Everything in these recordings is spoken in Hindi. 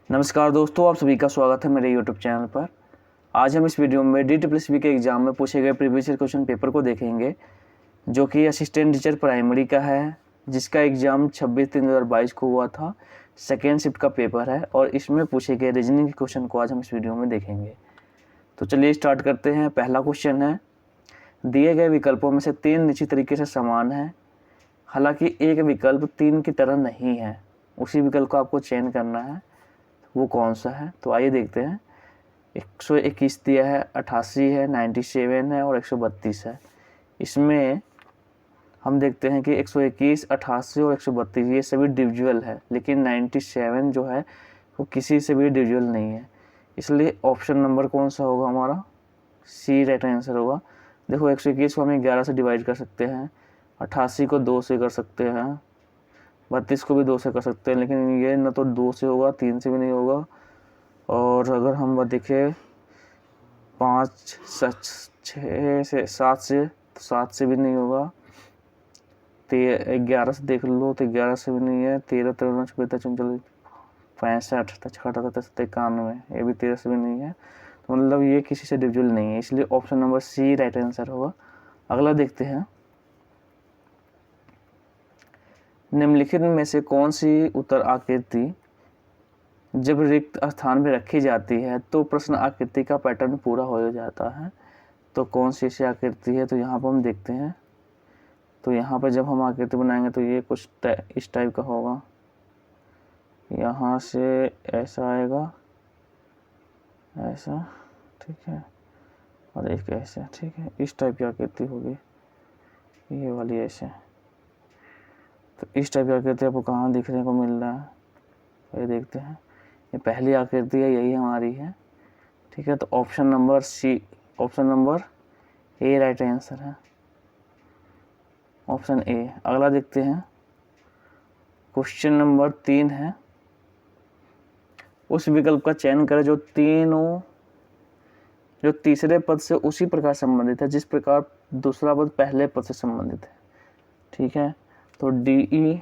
नमस्कार दोस्तों, आप सभी का स्वागत है मेरे YouTube चैनल पर। आज हम इस वीडियो में DSSB के एग्ज़ाम में पूछे गए प्रीवियस ईयर क्वेश्चन पेपर को देखेंगे, जो कि असिस्टेंट टीचर प्राइमरी का है, जिसका एग्ज़ाम 26/3/2022 को हुआ था। सेकेंड शिफ्ट का पेपर है और इसमें पूछे गए रीजनिंग के क्वेश्चन को आज हम इस वीडियो में देखेंगे। तो चलिए स्टार्ट करते हैं। पहला क्वेश्चन है, दिए गए विकल्पों में से 3 निश्चित तरीके से समान है, हालांकि एक विकल्प 3 की तरह नहीं है। उसी विकल्प को आपको चयन करना है, वो कौन सा है। तो आइए देखते हैं। 121 दिया है, 88 है, 97 है और 132 है। इसमें हम देखते हैं कि 121, 88 और 132 ये सभी डिविजुअल है, लेकिन 97 जो है वो किसी से भी डिविजुअल नहीं है। इसलिए ऑप्शन नंबर कौन सा होगा हमारा? सी राइट आंसर होगा। देखो 121 को हम 11 से डिवाइड कर सकते हैं, 88 को 2 से कर सकते हैं, 32 को भी 2 से कर सकते हैं, लेकिन ये ना तो 2 से होगा, 3 से भी नहीं होगा। और अगर हम देखें 5, 6 से 7 से भी नहीं होगा। 11 से देख लो तो 11 से भी नहीं है। 13, 13, 54, 54, 65, 58, 91, ये भी 13 से भी नहीं है। तो मतलब ये किसी से डिविजुअल नहीं है, इसलिए option number C right answer होगा। अगला देखते हैं, निम्नलिखित में से कौन सी उत्तर आकृति जब रिक्त स्थान में रखी जाती है तो प्रश्न आकृति का पैटर्न पूरा हो जाता है। तो कौन सी ऐसी आकृति है? तो यहाँ पर हम देखते हैं। तो यहाँ पर जब हम आकृति बनाएंगे तो ये कुछ इस टाइप का होगा। यहाँ से ऐसा आएगा, ऐसा, ठीक है, और एक ऐसे, ठीक है, इस टाइप की आकृति होगी, ये वाली ऐसे। तो इस टाइप की आकृति आपको कहाँ दिखने को मिल रहा है? ये देखते हैं, ये पहली आकृति है, यही हमारी है, ठीक है। तो option number C, option number A right answer है, ऑप्शन ए। अगला देखते हैं, क्वेश्चन नंबर 3 है, उस विकल्प का चयन करें जो तीसरे पद से उसी प्रकार संबंधित है जिस प्रकार दूसरा पद पहले पद से संबंधित है, ठीक है। तो DE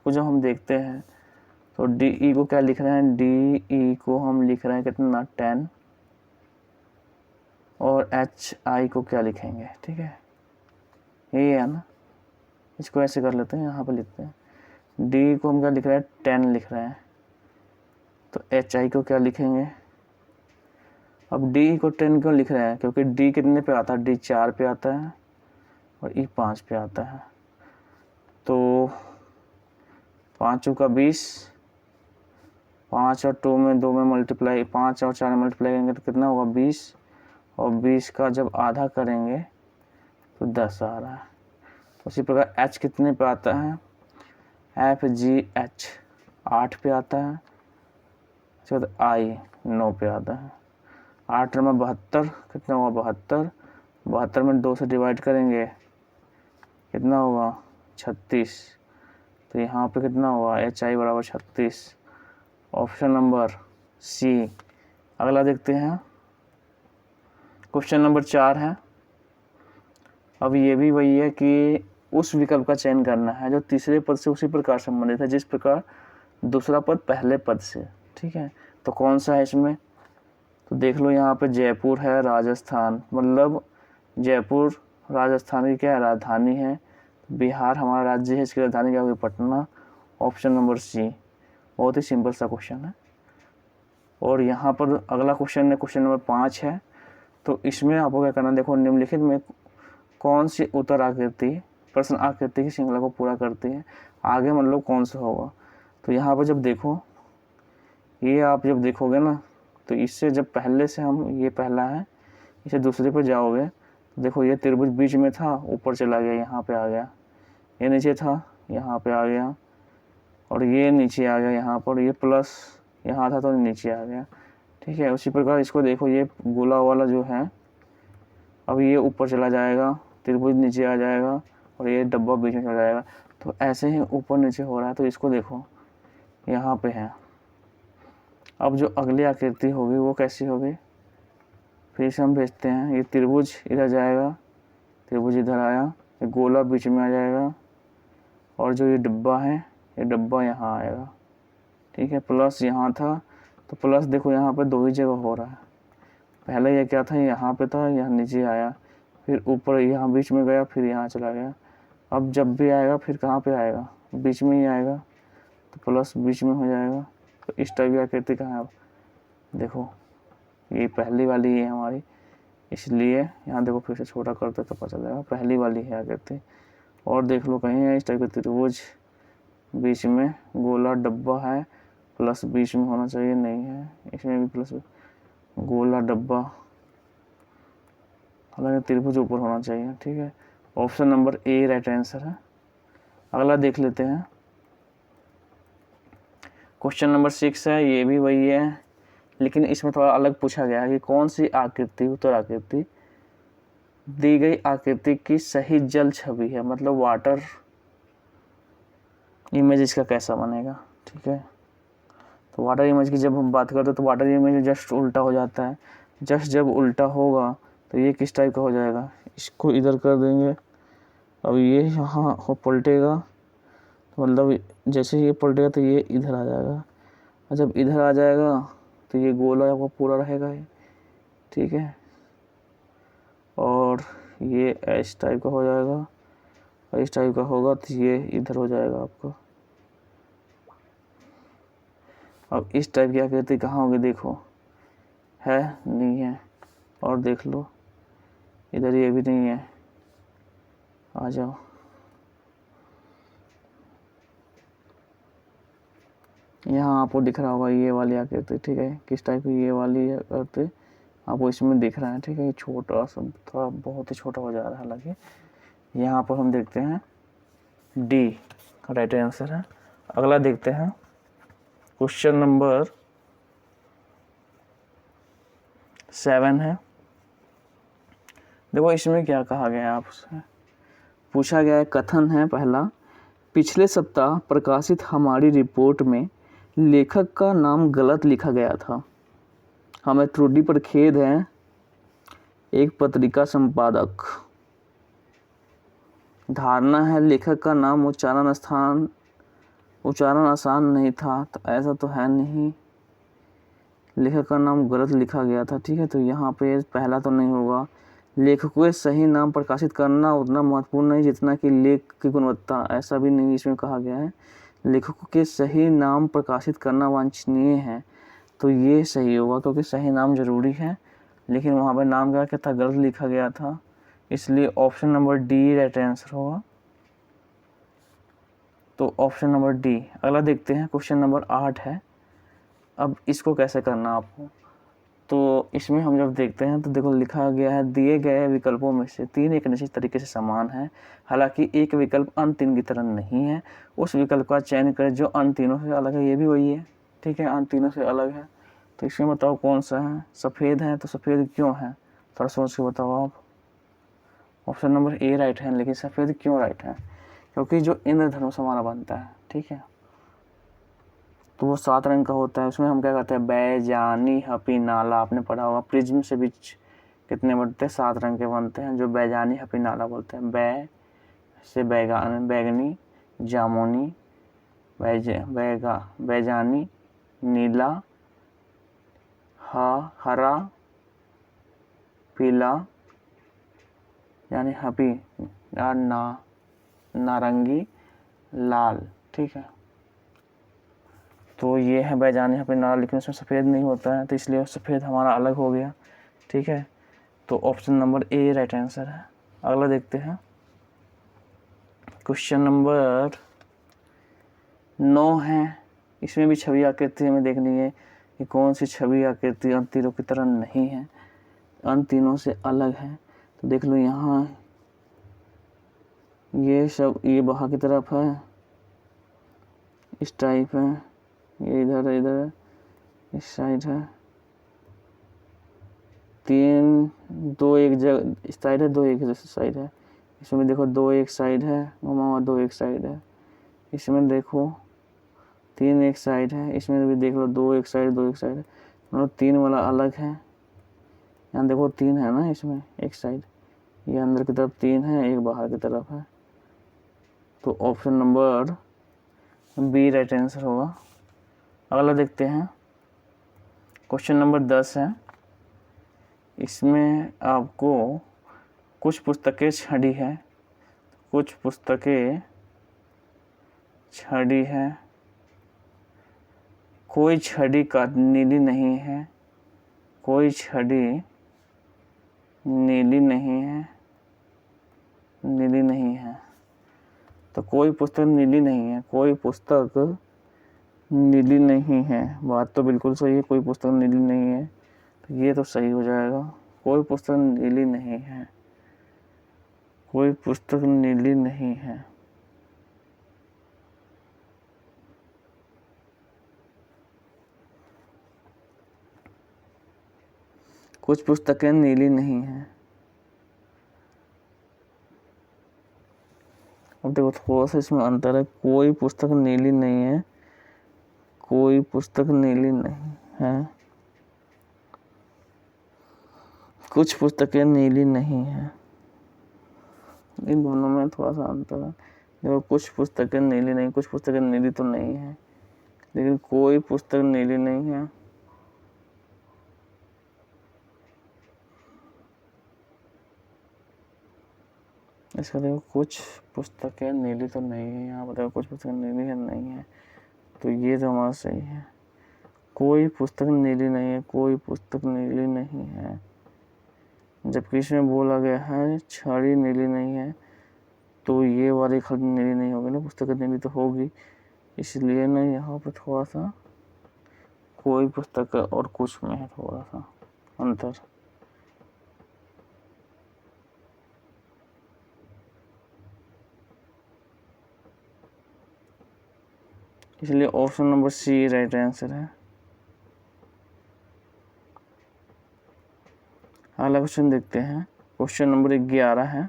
को जब हम देखते हैं तो DE को क्या लिख रहे हैं? DE को हम लिख रहे हैं कितना? 10। और HI को क्या लिखेंगे? ठीक है, ये है ना, इसको ऐसे कर लेते हैं, यहाँ पर लिखते हैं। D को हम क्या लिख रहे हैं? 10 लिख रहे हैं। तो HI को क्या लिखेंगे? अब D को 10 क्यों लिख रहे हैं? क्योंकि D कितने पे आता है? D 4 पे आता है और E 5 पे आता है। तो 5 का 20, 5 और 2 में 2 में मल्टीप्लाई, 5 और 4 में मल्टीप्लाई करेंगे तो कितना होगा? 20, और 20 का जब आधा करेंगे तो 10 आ रहा है। उसी प्रकार H कितने पे आता है? FGH 8 पे आता है। उसके बाद I 9 पे आता है। 8 में 72 कितना होगा? 72, 72 में 2 से डिवाइड करेंगे कितना होगा? 36। तो यहाँ पे कितना होगा? HI बराबर 36, ऑप्शन नंबर सी। अगला देखते हैं, क्वेश्चन नंबर 4 है। अब ये भी वही है कि उस विकल्प का चयन करना है जो तीसरे पद से उसी प्रकार संबंधित है जिस प्रकार दूसरा पद पहले पद से, ठीक है। तो कौन सा है इसमें? तो देख लो, यहाँ पे जयपुर है, राजस्थान, मतलब जयपुर राजस्थान की क्या है? राजधानी है। बिहार हमारा राज्य है, इसकी राजधानी क्या होगी? Patna, option number C. बहुत ही सिंपल सा क्वेश्चन है। और यहाँ पर अगला क्वेश्चन है, क्वेश्चन नंबर 5 है। तो इसमें आपको क्या करना, देखो, निम्नलिखित में कौन सी उत्तर आकृति प्रश्न आकृति की श्रृंखला को पूरा करती है? आगे मतलब कौन सा होगा? तो यहाँ पर जब देखो, ये आप जब देखोगे ना, तो इससे जब पहले से हम, ये पहला है, इसे दूसरे पर जाओगे तो देखो, ये त्रिभुज बीच में था, ऊपर चला गया, यहाँ पे आ गया। ये नीचे था, यहाँ पे आ गया, और ये नीचे आ गया यहाँ पर, ये प्लस यहाँ था तो नीचे आ गया, ठीक है। उसी प्रकार इसको देखो, ये गोला वाला जो है, अब ये ऊपर चला जाएगा, त्रिभुज नीचे आ जाएगा, और ये डब्बा बीच में चला जाएगा। तो ऐसे ही ऊपर नीचे हो रहा है। तो इसको देखो, यहाँ पे है। अब जो अगली आकृति होगी वो कैसी होगी? फिर से हम भेजते हैं, ये त्रिभुज इधर जाएगा, त्रिभुज इधर आया, ये गोला बीच में आ जाएगा, और जो ये डब्बा है, ये डब्बा यहाँ आएगा, ठीक है। प्लस यहाँ था तो प्लस देखो यहाँ पे 2 ही जगह हो रहा है। पहले ये क्या था, यहाँ पे था, यहाँ नीचे आया, फिर ऊपर यहाँ बीच में गया, फिर यहाँ चला गया। अब जब भी आएगा फिर कहाँ पे आएगा, बीच में ही आएगा, तो प्लस बीच में हो जाएगा। तो इस टाइप की आकृति कहाँ है, अब देखो ये पहली वाली है हमारी, इसलिए यहाँ देखो फिर से छोटा करते तो पता चलेगा पहली वाली है आकृति। और देख लो कहीं है इस टाइप का त्रिभुज, बीच में गोला डब्बा है, प्लस बीच में होना चाहिए, नहीं है, इसमें भी प्लस गोला डब्बा, हालांकि त्रिभुज ऊपर होना चाहिए। ठीक है, option number A right answer है। अगला देख लेते हैं, क्वेश्चन नंबर 6 है, ये भी वही है, लेकिन इसमें थोड़ा अलग पूछा गया है कि कौन सी आकृति, उत्तर आकृति दी गई आकृति की सही जल छवि है, मतलब वाटर इमेज इसका कैसा बनेगा। ठीक है, तो वाटर इमेज की जब हम बात करते हैं तो वाटर इमेज जस्ट उल्टा हो जाता है। जस्ट जब उल्टा होगा तो ये किस टाइप का हो जाएगा, इसको इधर कर देंगे, अब ये यहाँ हो पलटेगा, तो मतलब जैसे ये पलटेगा तो ये इधर आ जाएगा, और जब इधर आ जाएगा तो ये गोला आपका पूरा रहेगा ये। ठीक है, और ये इस टाइप का हो जाएगा, और इस टाइप का होगा तो ये इधर हो जाएगा आपका। अब इस टाइप की आकृति कहाँ होगी, देखो है नहीं है, और देख लो इधर ये भी नहीं है, आ जाओ, यहाँ आपको दिख रहा होगा ये वाली आकृति। ठीक है, किस टाइप की ये वाली आकृति आपको इसमें दिख रहा है। ठीक है, ये छोटा सा, थोड़ा बहुत ही छोटा हो जा रहा है, हालांकि यहाँ पर हम देखते हैं डी राइट आंसर है। अगला देखते हैं, क्वेश्चन नंबर 7 है। देखो इसमें क्या कहा गया है, आपसे पूछा गया है, कथन है पहला, पिछले सप्ताह प्रकाशित हमारी रिपोर्ट में लेखक का नाम गलत लिखा गया था, हमें त्रुटि पर खेद है, एक पत्रिका संपादक। धारणा है लेखक का नाम उच्चारण आसान नहीं था, तो ऐसा तो है नहीं, लेखक का नाम गलत लिखा गया था। ठीक है, तो यहाँ पे पहला तो नहीं होगा। लेखकों के सही नाम प्रकाशित करना उतना महत्वपूर्ण नहीं जितना कि लेख की गुणवत्ता, ऐसा भी नहीं इसमें कहा गया है। लेखकों के सही नाम प्रकाशित करना वांछनीय है, तो ये सही होगा, क्योंकि सही नाम जरूरी है, लेकिन वहाँ पर नाम क्या था, गलत लिखा गया था, इसलिए option number D right answer होगा। तो ऑप्शन नंबर डी। अगला देखते हैं, क्वेश्चन नंबर 8 है। अब इसको कैसे करना आपको, तो इसमें हम जब देखते हैं तो देखो लिखा गया है, दिए गए विकल्पों में से 3 एक निश्चित तरीके से समान है, हालांकि एक विकल्प अन्य 3 की तरह नहीं है, उस विकल्प का चयन करें जो अन्य तीनों से अलग है। ये भी वही है, ठीक है, अन्य तीनों से अलग है, तो इसमें बताओ कौन सा है। सफ़ेद है, तो सफ़ेद क्यों है, थोड़ा सोच के बताओ आप। ऑप्शन नंबर ए राइट है, लेकिन सफ़ेद क्यों राइट है, क्योंकि जो इंद्रधनुष हमारा बनता है, ठीक है, तो वो 7 रंग का होता है। उसमें हम क्या करते हैं, बैजानी हपी नाला, आपने पढ़ा होगा, प्रिज्म से भी कितने बनते हैं, 7 रंग के बनते हैं, जो बैजानी हपी नाला बोलते हैं। बै से बैगनी, जामुनी, बैजानी, नीला, हरा, पीला यानी हपी, और नारंगी, लाल। ठीक है, तो ये है बैजानी हपी नाला, लेकिन उसमें सफ़ेद नहीं होता है, तो इसलिए सफ़ेद हमारा अलग हो गया। ठीक है, तो option number A right answer है। अगला देखते हैं, क्वेश्चन नंबर 9 है। इसमें भी छवि आकृति हमें देखनी है कि कौन सी छवि आकृति अन्य तीनों की तरह नहीं है, अन्य तीनों से अलग है। तो देख लो यहाँ ये सब, ये बाहर की तरफ है, इस टाइप है, ये इधर इस साइड है, 2 एक जगह इस साइड है, 2 एक साइड है। इसमें देखो 2 एक साइड है, घुमा 2 एक साइड है। इसमें देखो 3 एक साइड है, इसमें भी देख लो 2 एक साइड, 2 एक साइड है, मतलब 3 वाला अलग है। यहाँ देखो 3 है ना, इसमें एक साइड, ये अंदर की तरफ 3 है, एक बाहर की तरफ है, तो option number B right answer होगा। अगला देखते हैं, क्वेश्चन नंबर 10 है, इसमें आपको कुछ पुस्तकें छड़ी है, कुछ पुस्तकें छड़ी है, कोई छड़ी का नीली नहीं है, कोई छड़ी नीली नहीं है, नीली नहीं है। तो कोई पुस्तक नीली नहीं है, कोई पुस्तक नीली नहीं है, बात तो बिल्कुल सही है, कोई पुस्तक नीली नहीं है, तो ये तो सही हो जाएगा। कोई पुस्तक नीली नहीं है, कोई पुस्तक नीली नहीं है। कुछ पुस्तकें नीली नहीं हैं। अब देखो थोड़ा सा इसमें अंतर है, कोई पुस्तक नीली नहीं है, कोई पुस्तक नीली नहीं है, कुछ पुस्तकें नीली नहीं है। इन दोनों में थोड़ा सा अंतर है। देखो कुछ पुस्तकें नीली नहीं, कुछ पुस्तकें नीली तो नहीं है, लेकिन कोई पुस्तक नीली नहीं है। इसका देखो कुछ पुस्तकें नीली तो नहीं है, यहाँ पर देखो कुछ पुस्तकें नीली है नहीं है, तो ये तो हमारा सही है। कोई पुस्तक नीली नहीं है, कोई पुस्तक नीली नहीं है, जबकि इसमें बोला गया है छड़ी नीली नहीं है, तो ये वाली खड़ी नीली नहीं होगी ना, पुस्तक नीली तो होगी, इसलिए ना यहाँ पर थोड़ा सा कोई पुस्तक और कुछ में है थोड़ा सा अंतर। इसलिए option number C right answer है। अगला क्वेश्चन देखते हैं, क्वेश्चन नंबर 11 है।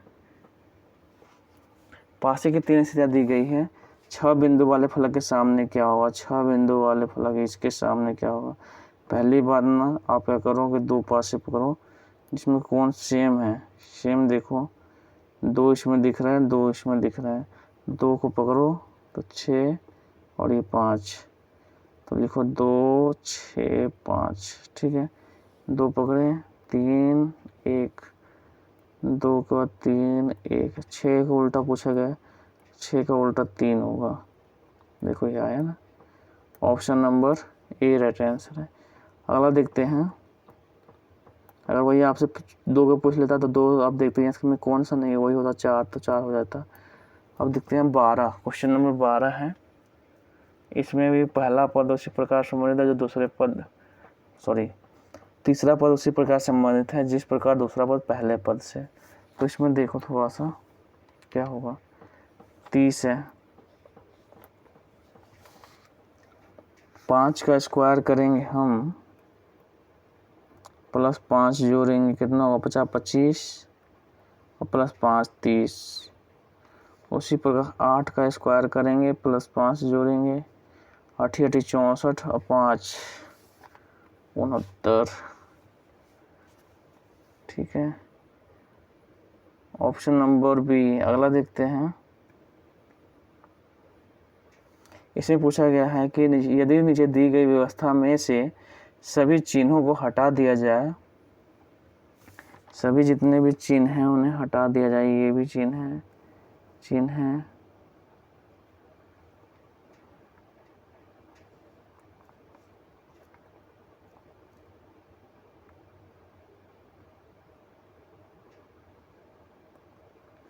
पासे की 3 स्थितियां दी गई है, 6 बिंदु वाले फलक के सामने क्या होगा, 6 बिंदु वाले फलक इसके सामने क्या होगा। पहली बार ना आप क्या करो कि 2 पासे पकड़ो जिसमें कौन सेम है, सेम देखो, 2 इसमें दिख रहा है, 2 इसमें दिख रहा है, 2 को पकड़ो तो 6 और ये 5, तो लिखो 2 6 5, ठीक है। 2 पकड़े, 3 1, 2 का 3 1, 6 का उल्टा पूछा गया, 6 का उल्टा 3 होगा, देखो ये आया ना, option number A right answer है। अगला देखते हैं, अगर वही आपसे 2 का पूछ लेता तो 2 आप देखते हैं इसमें कौन सा नहीं है, वही होता 4, तो 4 हो जाता। अब देखते हैं 12, क्वेश्चन नंबर 12 है। इसमें भी पहला पद उसी प्रकार संबंधित है जो दूसरे पद तीसरा पद उसी प्रकार संबंधित है जिस प्रकार दूसरा पद पहले पद से। तो इसमें देखो थोड़ा सा क्या होगा, 30 है, 5 का स्क्वायर करेंगे हम, प्लस 5 जोड़ेंगे कितना होगा, 50 25 और प्लस 5 30। उसी प्रकार 8 का स्क्वायर करेंगे, प्लस 5 जोड़ेंगे, 8 8 64 और 5 69, ठीक है। Option number B. अगला देखते हैं, इसमें पूछा गया है कि यदि नीचे दी गई व्यवस्था में से सभी चिन्हों को हटा दिया जाए, सभी जितने भी चिन्ह हैं उन्हें हटा दिया जाए, ये भी चिन्ह है, चिन्ह है,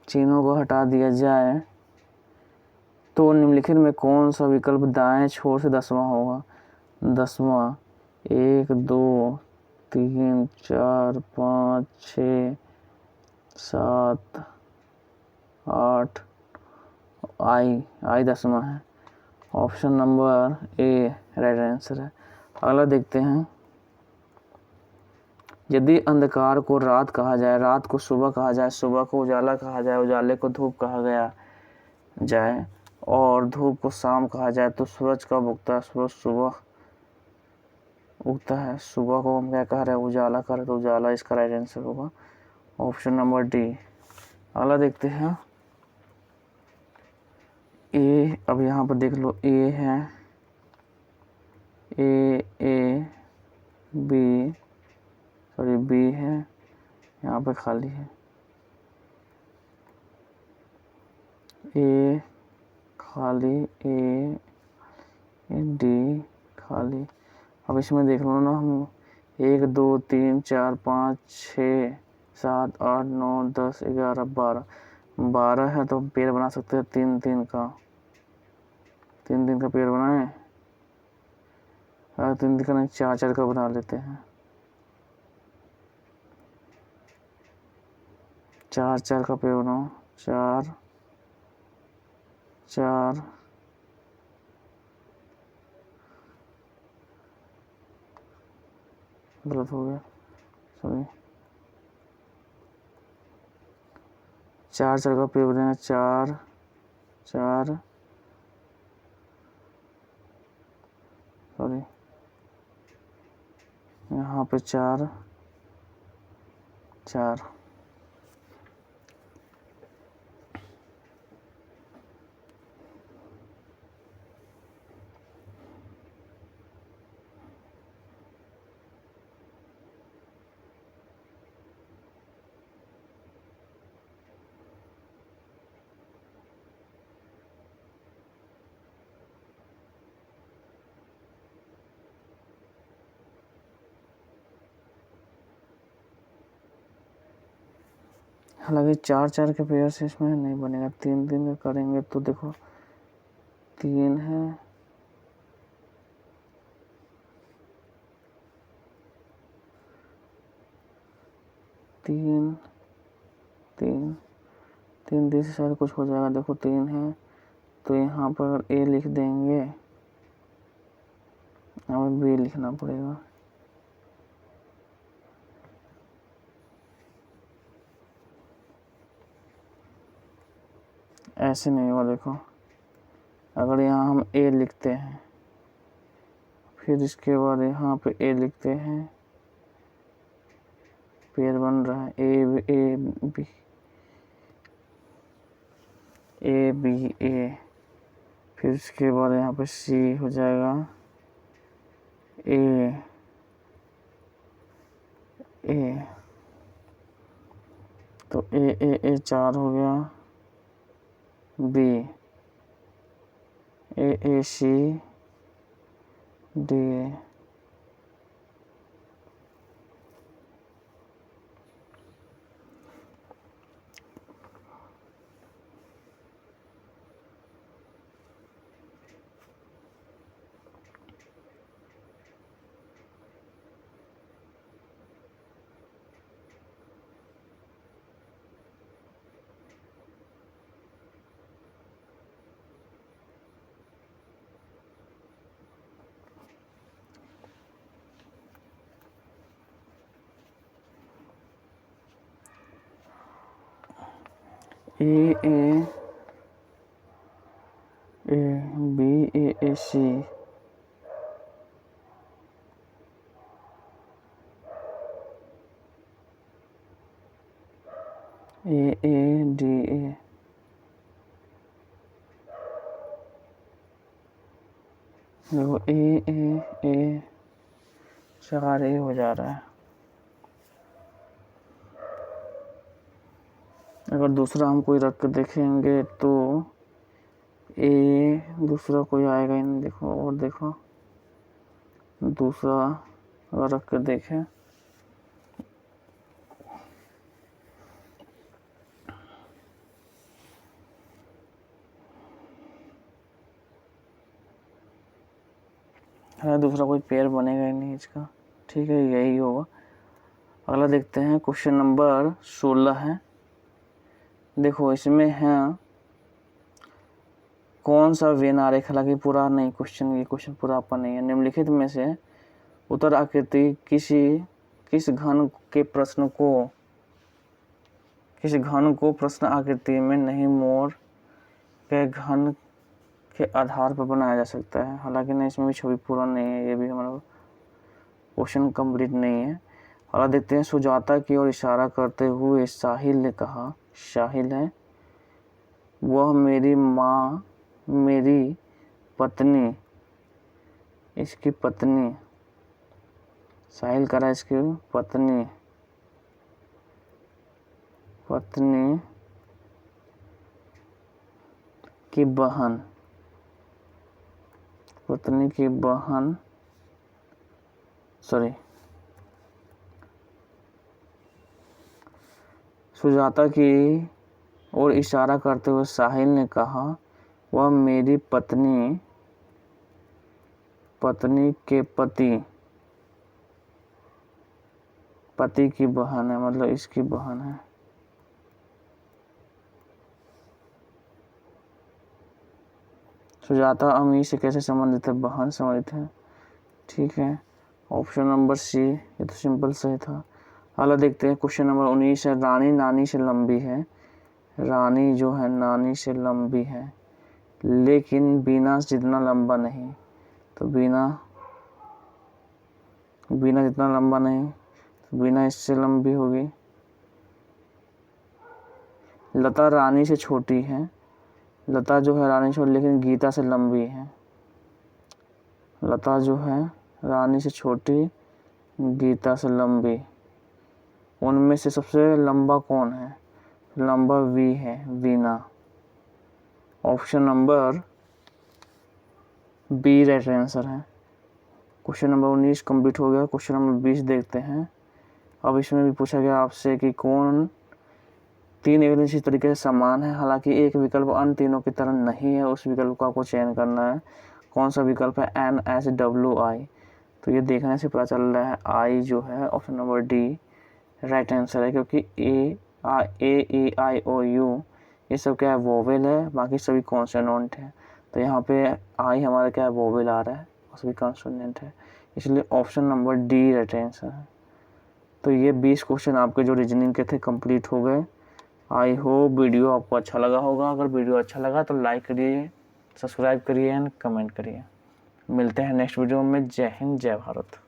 चिन्हों को हटा दिया जाए तो निम्नलिखित में कौन सा विकल्प दाएं छोर से 10वां होगा। 10वां 1 2 3 4 5 6 7 8 आई 10वां है, option number A right answer है। अगला देखते हैं, यदि अंधकार को रात कहा जाए, रात को सुबह कहा जाए, सुबह को उजाला कहा जाए, उजाले को धूप कहा गया जाए और धूप को शाम कहा जाए, तो सूरज कब उगता है, सूरज सुबह उगता है। सुबह को हम क्या कह रहे हैं, उजाला कर रहे, तो उजाला इसका राइट आंसर होगा, ऑप्शन नंबर डी। अगला देखते हैं, ए, अब यहाँ पर देख लो, ए है, ए बी, सॉरी बी है, यहाँ पे खाली है, ए खाली, ए डी खाली। अब इसमें देख लो ना, हम 1 2 3 4 5 6 7 8 9 10 11 12 है, तो पेड़ बना सकते हैं 3 3 का, 3 3 का पेड़ बनाए, अगर 3 3 का नहीं 4 4 का बना लेते हैं, 4 4 का पेड़ बनाओ, 4 4 गलत हो गया, सॉरी, 4 4 का पेड़ बनाए, 4 4, सॉरी, यहाँ पे 4 4, हालांकि 4 4 के पेयर से इसमें नहीं बनेगा, 3 3 का करेंगे तो देखो 3 है, 3 3 3 3 से शायद कुछ हो जाएगा, देखो 3 है, तो यहाँ पर ए लिख देंगे, हमें बी लिखना पड़ेगा, ऐसे नहीं हुआ। देखो अगर यहाँ हम ए लिखते हैं, फिर इसके बाद यहाँ पे ए लिखते हैं, पेड़ बन रहा है ए बी ए, फिर इसके बाद यहाँ पे सी हो जाएगा, ए ए, तो ए 4 हो गया, B A C D A B A C, A D A, देखो ए 4 ए हो जा रहा है। अगर दूसरा हम कोई रख कर देखेंगे तो ए दूसरा कोई आएगा ही नहीं, देखो, और देखो दूसरा अगर रख कर देखें, है दूसरा कोई पेयर बनेगा ही नहीं इसका, ठीक है, यही होगा। अगला देखते हैं, क्वेश्चन नंबर 16 है। देखो इसमें है कौन सा वेन आरेख, हालांकि पूरा नहीं क्वेश्चन, ये क्वेश्चन पूरा आपका नहीं है। निम्नलिखित में से उत्तर आकृति किस घन को प्रश्न आकृति में नहीं मोड़ के घन के आधार पर बनाया जा सकता है। हालांकि नहीं, इसमें भी छवि पूरा नहीं है, ये भी हमारा क्वेश्चन कंप्लीट नहीं है। अगला देखते हैं, सुजाता की ओर इशारा करते हुए साहिल ने कहा, साहिल है वह मेरी माँ, मेरी पत्नी, इसकी पत्नी साहिल करा इसकी पत्नी की बहन सुजाता की ओर इशारा करते हुए साहिल ने कहा, वह मेरी पत्नी के पति की बहन है, मतलब इसकी बहन है। सुजाता अमीर से कैसे संबंधित है? बहन संबंधित है, ठीक है। ऑप्शन नंबर सी, ये तो सिंपल सही था। अगला देखते हैं क्वेश्चन नंबर 19 है, रानी नानी से लंबी है। रानी जो है नानी से लंबी है, लेकिन बीना जितना लंबा नहीं। तो बीना जितना लंबा नहीं, तो बीना इससे लंबी होगी। लता रानी से छोटी है। लता जो है रानी से छोटी, लेकिन गीता से लंबी है। लता जो है रानी से छोटी, गीता से लंबी। उनमें से सबसे लंबा कौन है? लंबा वी है, Veena. Option number B right answer है। क्वेश्चन नंबर 19 कंप्लीट हो गया। क्वेश्चन नंबर 20 देखते हैं। अब इसमें भी पूछा गया आपसे कि कौन तीन एक इसी तरीके से समान है, हालांकि एक विकल्प अन्य तीनों की तरह नहीं है, उस विकल्प को आपको चयन करना है। कौन सा विकल्प है? NSWI। तो ये देखने से पता चल रहा है आई जो है option number D right answer है, क्योंकि A, E, I, O, U ये सब क्या है? वोवेल है, बाकी सभी कॉन्सोनेंट है। तो यहाँ पे आई हमारा क्या है? वोवेल आ रहा है और सभी कॉन्सोनेंट है, इसलिए option number D right answer है। तो ये 20 क्वेश्चन आपके जो रीजनिंग के थे कंप्लीट हो गए। आई होप वीडियो आपको अच्छा लगा होगा। अगर वीडियो अच्छा लगा तो लाइक करिए, सब्सक्राइब करिए एंड कमेंट करिए। मिलते हैं नेक्स्ट वीडियो में। जय हिंद, जय भारत।